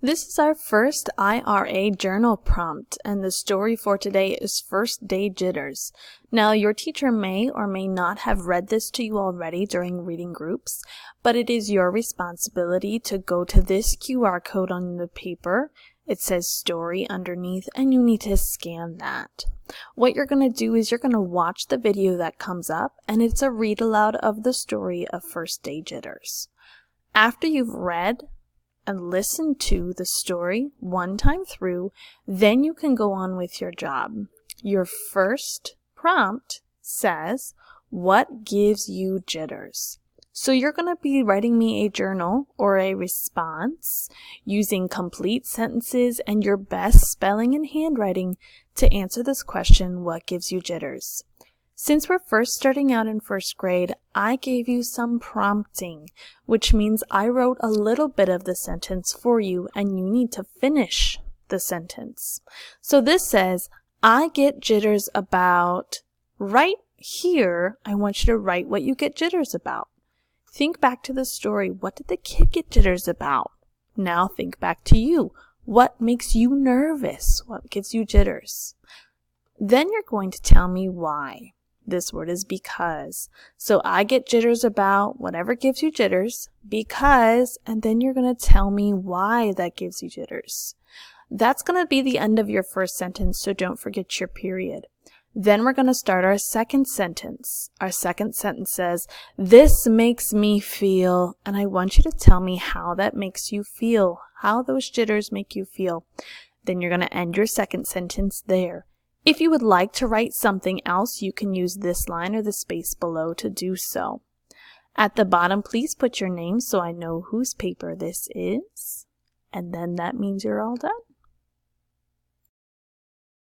This is our first IRA journal prompt, and the story for today is First Day Jitters. Now, your teacher may or may not have read this to you already during reading groups, but it is your responsibility to go to this QR code on the paper. It says story underneath, and you need to scan that. What you're going to do is you're going to watch the video that comes up, and it's a read aloud of the story of First Day Jitters. After you've read and listen to the story one time through, then you can go on with your job. Your first prompt says, what gives you jitters? So you're going to be writing me a journal or a response using complete sentences and your best spelling and handwriting to answer this question, what gives you jitters? Since we're first starting out in first grade, I gave you some prompting, which means I wrote a little bit of the sentence for you and you need to finish the sentence. So this says, I get jitters about. Right here, I want you to write what you get jitters about. Think back to the story. What did the kid get jitters about? Now think back to you. What makes you nervous? What gives you jitters? Then you're going to tell me why. This word is because. So I get jitters about whatever gives you jitters because, and then you're going to tell me why that gives you jitters. That's going to be the end of your first sentence, so don't forget your period. Then we're going to start our second sentence. Our second sentence says, this makes me feel, and I want you to tell me how that makes you feel, how those jitters make you feel. Then you're going to end your second sentence there. If you would like to write something else, you can use this line or the space below to do so. At the bottom, please put your name so I know whose paper this is. And then that means you're all done.